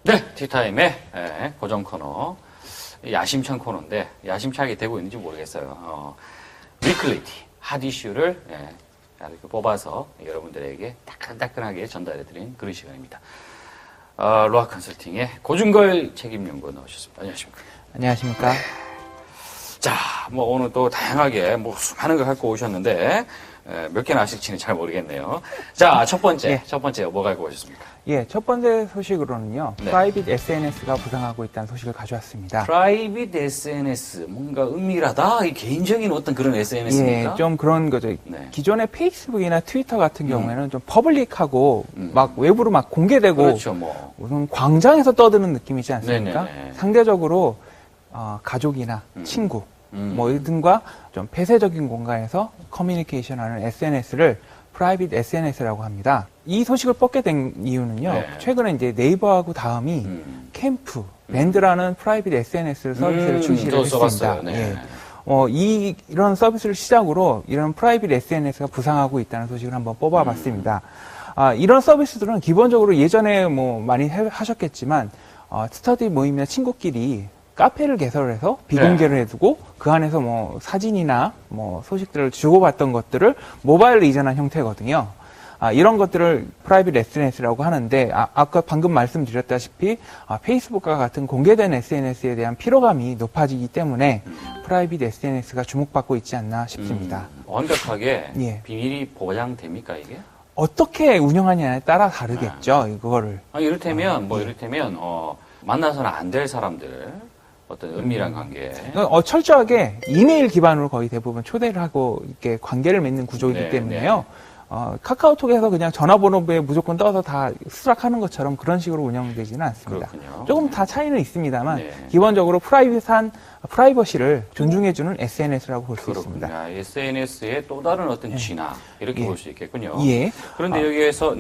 네, 티타임의 고정 코너. 야심찬 코너인데, 야심차게 되고 있는지 모르겠어요. 위클리티, 핫 이슈를 이렇게 뽑아서 여러분들에게 따끈따끈하게 전달해드린 그런 시간입니다. 로아 컨설팅의 고준걸 책임연구원 나오셨습니다. 안녕하십니까? 안녕하십니까? 자, 뭐 오늘 또 다양하게 뭐 수많은 거 갖고 오셨는데, 몇 개나 하실지는 잘 모르겠네요. 자, 첫 번째 뭐 갖고 오셨습니까? 예, 첫 번째 소식으로는요, 네. 프라이빗 SNS가 부상하고 있다는 소식을 가져왔습니다. 프라이빗 SNS, 뭔가 은밀하다? 이 개인적인 어떤 그런 SNS입니까? 예, 좀 그런 거죠. 네. 기존의 페이스북이나 트위터 같은 경우에는 좀 퍼블릭하고 막 외부로 막 공개되고 그렇죠, 뭐. 무슨 광장에서 떠드는 느낌이지 않습니까? 네네네. 상대적으로 가족이나 친구 뭐 등과 좀 폐쇄적인 공간에서 커뮤니케이션하는 SNS를 프라이빗 SNS라고 합니다. 이 소식을 뽑게 된 이유는요. 네. 최근에 이제 네이버하고 다음이 캠프, 밴드라는 프라이빗 SNS 서비스를 출시를 했습니다. 써봤어요. 네. 예. 이런 서비스를 시작으로 이런 프라이빗 SNS가 부상하고 있다는 소식을 한번 뽑아봤습니다. 이런 서비스들은 기본적으로 예전에 뭐 많이 하셨겠지만 스터디 모임이나 친구끼리 카페를 개설해서 비공개를 해두고 그 안에서 뭐 사진이나 뭐 소식들을 주고받던 것들을 모바일로 이전한 형태거든요. 이런 것들을 프라이빗 SNS라고 하는데 아까 방금 말씀드렸다시피 페이스북과 같은 공개된 SNS에 대한 피로감이 높아지기 때문에 프라이빗 SNS가 주목받고 있지 않나 싶습니다. 완벽하게 예. 비밀이 보장됩니까, 이게? 어떻게 운영하냐에 따라 다르겠죠, 이거를. 이를테면 만나서는 안 될 사람들, 어떤 은밀한 관계. 철저하게 이메일 기반으로 거의 대부분 초대를 하고 이렇게 관계를 맺는 구조이기 네, 때문에요. 카카오톡에서 그냥 전화번호부에 무조건 떠서 다 수락하는 것처럼 그런 식으로 운영되지는 않습니다. 그렇군요. 조금 다 차이는 있습니다만 네. 기본적으로 프라이버시를 존중해주는 SNS라고 볼 수 있습니다. 그렇군요. SNS의 또 다른 어떤 진화, 이렇게 예. 볼 수 있겠군요. 예. 그런데 여기에서,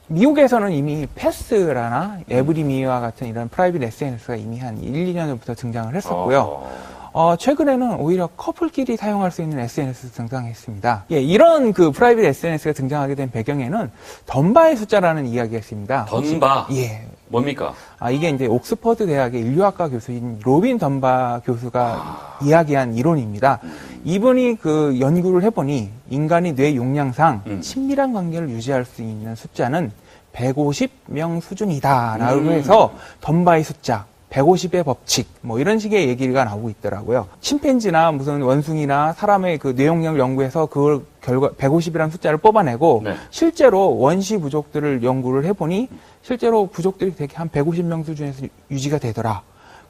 미국에서는 이미 패스라나 에브리미와 같은 이런 프라이빗 SNS가 이미 한 1, 2년 전부터 등장을 했었고요. 최근에는 오히려 커플끼리 사용할 수 있는 SNS 등장했습니다. 예, 이런 그 프라이빗 SNS가 등장하게 된 배경에는 덤바의 숫자라는 이야기가 있습니다. 덤바? 예. 뭡니까? 이게 이제 옥스퍼드 대학의 인류학과 교수인 로빈 덤바 교수가 이야기한 이론입니다. 이분이 그 연구를 해보니 인간이 뇌 용량상 친밀한 관계를 유지할 수 있는 숫자는 150명 수준이다라고 해서 덤바의 숫자, 150의 법칙, 뭐 이런 식의 얘기가 나오고 있더라고요. 침팬지나 무슨 원숭이나 사람의 그 뇌용량을 연구해서 그걸 150이라는 숫자를 뽑아내고 실제로 원시 부족들을 연구를 해보니 실제로 부족들이 되게 한 150명 수준에서 유지가 되더라.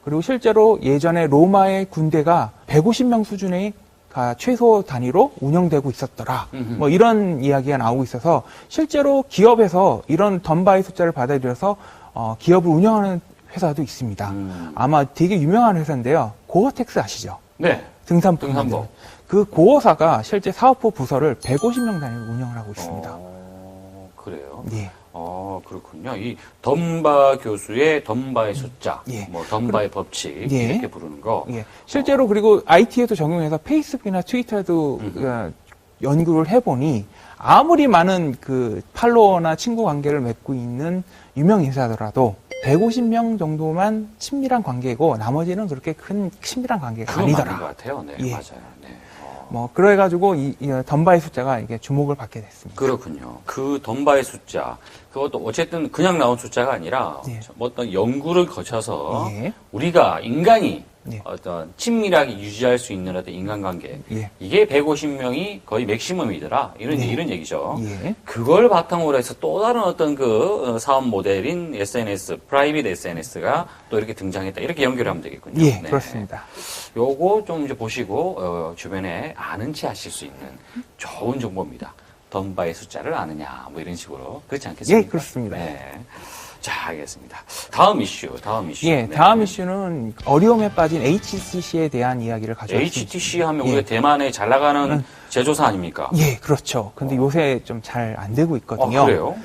그리고 실제로 예전에 로마의 군대가 150명 수준의 최소 단위로 운영되고 있었더라. 뭐 이런 이야기가 나오고 있어서 실제로 기업에서 이런 덤바의 숫자를 받아들여서 기업을 운영하는 회사도 있습니다. 아마 되게 유명한 회사인데요. 고어텍스 아시죠? 네. 등산복. 그 고어사가 실제 사업부 부서를 150명 단위로 운영을 하고 있습니다. 그래요? 예. 그렇군요. 이 덤바 교수의 덤바의 숫자, 예. 뭐 덤바의 법칙 예. 이렇게 부르는 거. 예. 실제로 그리고 IT에도 적용해서 페이스북이나 트위터에도 연구를 해보니 아무리 많은 그 팔로워나 친구 관계를 맺고 있는 유명 인사더라도 150명 정도만 친밀한 관계고 나머지는 그렇게 큰 친밀한 관계가 아니더라. 맞는 것 같아요. 네, 예. 맞아요. 네. 뭐 그래가지고 이 덤바의 숫자가 이게 주목을 받게 됐습니다. 그렇군요. 그 덤바의 숫자, 그것도 어쨌든 그냥 나온 숫자가 아니라 예. 어떤 연구를 거쳐서 예. 우리가 인간이 예. 어떤 친밀하게 유지할 수 있는 어떤 인간관계, 예. 이게 150명이 거의 맥시멈이더라. 이런 얘기죠. 예. 그걸 바탕으로 해서 또 다른 어떤 그 사업 모델인 SNS, 프라이빗 SNS가 또 이렇게 등장했다. 이렇게 연결하면 되겠군요. 예, 그렇습니다. 요거 좀 이제 보시고 주변에 아는 체 하실 수 있는 좋은 정보입니다. 덤바의 숫자를 아느냐, 뭐 이런 식으로. 그렇지 않겠습니까? 예, 그렇습니다. 네. 자, 알겠습니다. 다음 이슈. 예, 네. 다음 이슈는 어려움에 빠진 HTC에 대한 이야기를 가져왔습니다. HTC 하면 우리가 대만에 잘 나가는 제조사 아닙니까? 예, 그렇죠. 근데 요새 좀 잘 안 되고 있거든요. 그래요?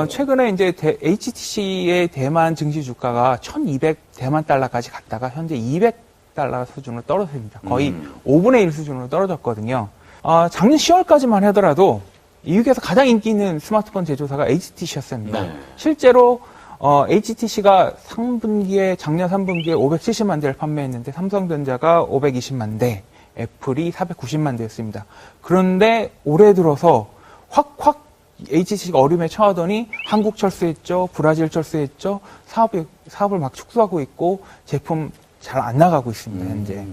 최근에 이제 HTC의 대만 증시 주가가 1,200 달러까지 갔다가 현재 200달러 수준으로 떨어집니다. 거의 5분의 1 수준으로 떨어졌거든요. 작년 10월까지만 하더라도 미국에서 가장 인기 있는 스마트폰 제조사가 HTC였습니다. 네. 실제로 HTC가 작년 3분기에 570만 대를 판매했는데 삼성전자가 520만 대, 애플이 490만 대였습니다. 그런데 올해 들어서 확 HTC가 어려움에 처하더니 한국 철수했죠, 브라질 철수했죠, 사업을 막 축소하고 있고 제품 잘 안 나가고 있습니다, 현재.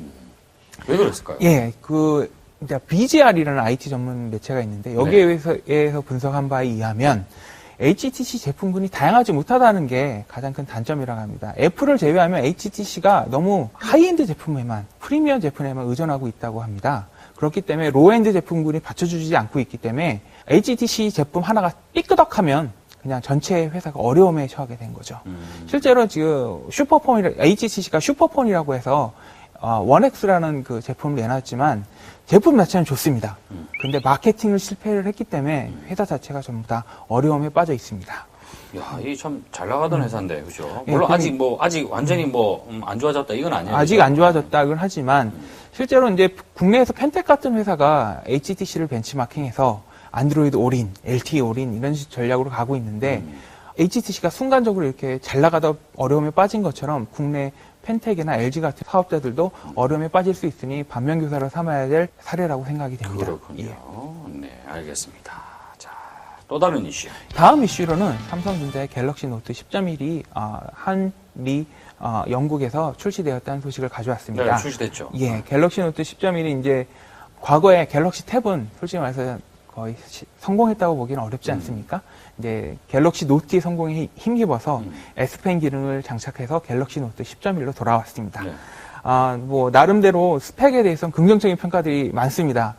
왜 그랬을까요? 예, 이제 BGR이라는 IT 전문 매체가 있는데 여기에 의해서 분석한 바에 의하면 HTC 제품군이 다양하지 못하다는 게 가장 큰 단점이라고 합니다. 애플을 제외하면 HTC가 너무 하이엔드 제품에만, 프리미엄 제품에만 의존하고 있다고 합니다. 그렇기 때문에 로엔드 제품군이 받쳐주지 않고 있기 때문에 HTC 제품 하나가 삐끄덕하면 그냥 전체 회사가 어려움에 처하게 된 거죠. 실제로 지금 HTC가 슈퍼폰이라고 해서 원엑스라는 그 제품을 내놨지만 제품 자체는 좋습니다. 근데 마케팅을 실패를 했기 때문에 회사 자체가 전부 다 어려움에 빠져 있습니다. 야, 이 참 잘 나가던 회사인데, 그죠? 예, 물론 아직 완전히 안 좋아졌다, 이건 아니에요. 아직 그죠? 안 좋아졌다고는 하지만 실제로 이제 국내에서 펜텍 같은 회사가 HTC를 벤치마킹해서 안드로이드 올인, LTE 올인 이런 전략으로 가고 있는데 HTC가 순간적으로 이렇게 잘 나가다 어려움에 빠진 것처럼 국내 펜텍이나 LG 같은 사업자들도 어려움에 빠질 수 있으니 반면교사로 삼아야 될 사례라고 생각이 됩니다. 그렇군요. 예. 네, 알겠습니다. 자, 또 다른 이슈. 다음 이슈로는 삼성전자의 갤럭시 노트 10.1이 한미 영국에서 출시되었다는 소식을 가져왔습니다. 네, 출시됐죠. 예, 갤럭시 노트 10.1이 이제 과거에 갤럭시 탭은 솔직히 말해서 거의 성공했다고 보기는 어렵지 않습니까? 이제 갤럭시 노트의 성공에 힘입어서 S펜 기능을 장착해서 갤럭시 노트 10.1로 돌아왔습니다. 네. 나름대로 스펙에 대해서는 긍정적인 평가들이 많습니다.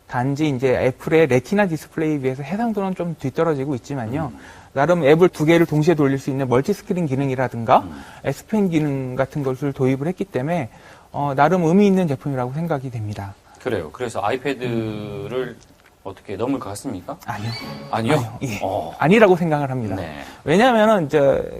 단지 이제 애플의 레티나 디스플레이에 비해서 해상도는 좀 뒤떨어지고 있지만요. 나름 앱을 두 개를 동시에 돌릴 수 있는 멀티스크린 기능이라든가 S펜 기능 같은 것을 도입을 했기 때문에 나름 의미 있는 제품이라고 생각이 됩니다. 그래요. 그래서 아이패드를 어떻게 넘을 것 같습니까? 아니요. 아니요? 예. 아니라고 생각을 합니다. 네. 왜냐하면은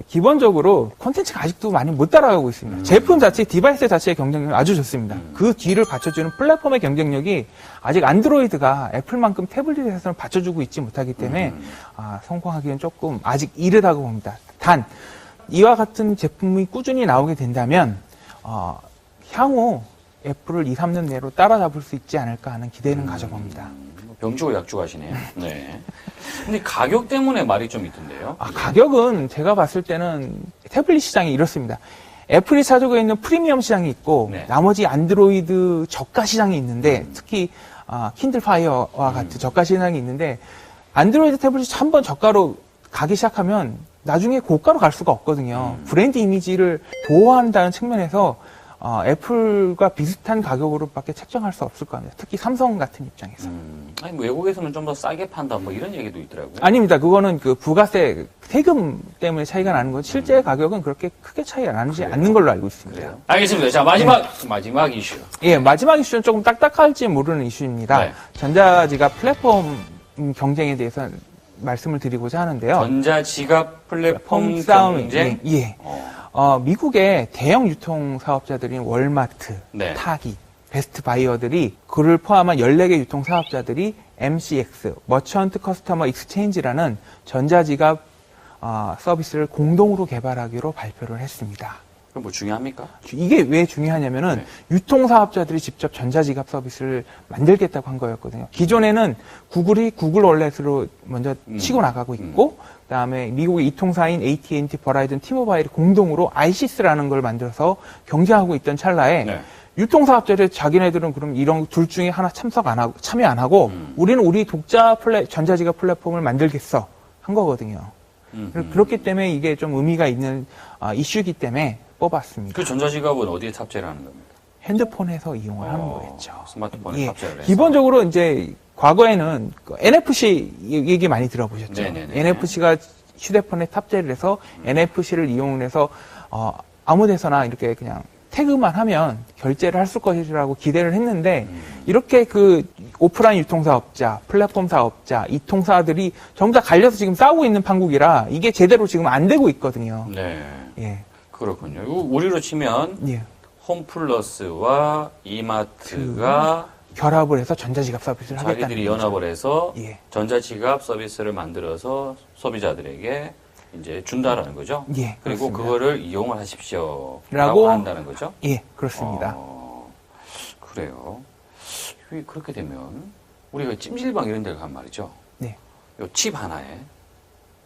기본적으로 콘텐츠가 아직도 많이 못 따라가고 있습니다. 제품 자체, 디바이스 자체의 경쟁력이 아주 좋습니다. 그 뒤를 받쳐주는 플랫폼의 경쟁력이 아직 안드로이드가 애플만큼 태블릿에서는 받쳐주고 있지 못하기 때문에 성공하기는 조금 아직 이르다고 봅니다. 단 이와 같은 제품이 꾸준히 나오게 된다면 향후 애플을 2, 3년 내로 따라잡을 수 있지 않을까 하는 기대는 가져봅니다. 병주고 약주고 하시네요. 네. 근데 가격 때문에 말이 좀 있던데요? 가격은 제가 봤을 때는 태블릿 시장이 이렇습니다. 애플이 가지고 있는 프리미엄 시장이 있고 네. 나머지 안드로이드 저가 시장이 있는데 특히 킨들 파이어와 같은 저가 시장이 있는데 안드로이드 태블릿이 한번 저가로 가기 시작하면 나중에 고가로 갈 수가 없거든요. 브랜드 이미지를 보호한다는 측면에서 애플과 비슷한 가격으로밖에 책정할 수 없을 겁니다. 특히 삼성 같은 입장에서. 아니, 뭐 외국에서는 좀 더 싸게 판다, 뭐 이런 얘기도 있더라고요. 아닙니다. 그거는 그 부가세, 세금 때문에 차이가 나는 거지, 실제 가격은 그렇게 크게 차이가 나지 않는 걸로 알고 있습니다. 그래요. 알겠습니다. 자, 마지막 이슈. 예, 마지막 이슈는 조금 딱딱할지 모르는 이슈입니다. 네. 전자지갑 플랫폼 경쟁에 대해서 말씀을 드리고자 하는데요. 전자지갑 플랫폼 싸움, 경쟁? 예. 미국의 대형 유통 사업자들인 월마트, 네. 타깃, 베스트 바이어들이 그를 포함한 14개 유통 사업자들이 MCX, 머천트 커스터머 익스체인지라는 전자지갑 서비스를 공동으로 개발하기로 발표를 했습니다. 그럼 뭐 중요합니까? 이게 왜 중요하냐면은 유통 사업자들이 직접 전자지갑 서비스를 만들겠다고 한 거였거든요. 기존에는 구글이 구글 월렛으로 먼저 치고 나가고 있고 그다음에 미국의 이통사인 AT&T, 버라이든, 티모바일이 공동으로 ISIS라는 걸 만들어서 경쟁하고 있던 찰나에 네. 유통사업자들 자기네들은 그럼 이런 둘 중에 하나 참여 안 하고 우리는 우리 독자 전자지갑 플랫폼을 만들겠어 한 거거든요. 그렇기 때문에 이게 좀 의미가 있는 이슈이기 때문에 뽑았습니다. 그 전자지갑은 어디에 탑재를 하는 겁니까? 핸드폰에서 이용을 하는 거겠죠. 스마트폰에 탑재를 해서. 기본적으로 이제 과거에는 NFC 얘기 많이 들어보셨죠. 네네네. NFC가 휴대폰에 탑재를 해서 NFC를 이용해서 아무 데서나 이렇게 그냥 태그만 하면 결제를 할 것이라고 기대를 했는데 이렇게 그 오프라인 유통사업자, 플랫폼 사업자, 이통사들이 전부 다 갈려서 지금 싸우고 있는 판국이라 이게 제대로 지금 안 되고 있거든요. 네. 예. 그렇군요. 이거 우리로 치면 예. 홈플러스와 이마트가 결합을 해서 전자지갑 서비스를 하겠다는 자기들이 거죠. 연합을 해서 예. 전자지갑 서비스를 만들어서 소비자들에게 이제 준다라는 거죠. 예, 그리고 그렇습니다. 그거를 이용을 하십시오라고 라고 한다는 거죠. 예, 그렇습니다. 그래요. 그렇게 되면 우리가 찜질방 이런 데를 간 말이죠. 네. 요 칩 하나에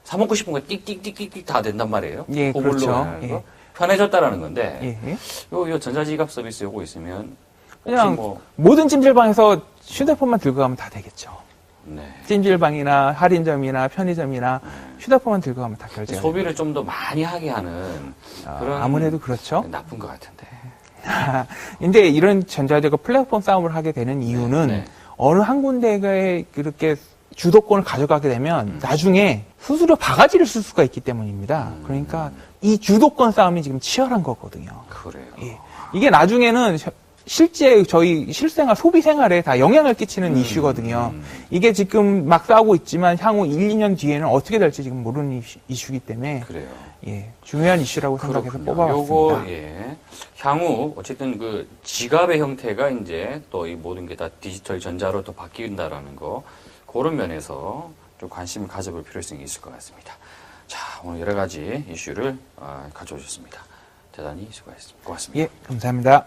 사 먹고 싶은 거 띡띡띡띡 다 된단 말이에요. 예, 그걸로 그렇죠. 하는 거. 예. 편해졌다라는 건데 예, 예. 요 전자지갑 서비스 요거 있으면 혹시 그냥 뭐 모든 찜질방에서 휴대폰만 들고 가면 다 되겠죠. 네. 찜질방이나 할인점이나 편의점이나 휴대폰만 들고 가면 다 결제가 소비를 좀 더 많이 하게 하는 그런 아무래도 그렇죠. 나쁜 것 같은데. 근데 이런 전자제거 플랫폼 싸움을 하게 되는 이유는 네. 어느 한 군데에 그렇게 주도권을 가져가게 되면 나중에 수수료 바가지를 쓸 수가 있기 때문입니다. 그러니까 이 주도권 싸움이 지금 치열한 거거든요. 그래요. 예. 이게 나중에는 실제 저희 실생활, 소비 생활에 다 영향을 끼치는 이슈거든요. 이게 지금 막 싸우고 있지만 향후 1, 2년 뒤에는 어떻게 될지 지금 모르는 이슈이기 때문에 그래요. 예, 중요한 이슈라고 생각해서 그렇군요. 뽑아봤습니다. 요거 예. 향후 어쨌든 그 지갑의 형태가 이제 또 이 모든 게 다 디지털 전자로 또 바뀐다라는 거 그런 면에서 좀 관심을 가져볼 필요성이 있을 것 같습니다. 자, 오늘 여러 가지 이슈를 가져오셨습니다. 대단히 수고하셨습니다. 고맙습니다. 예, 감사합니다.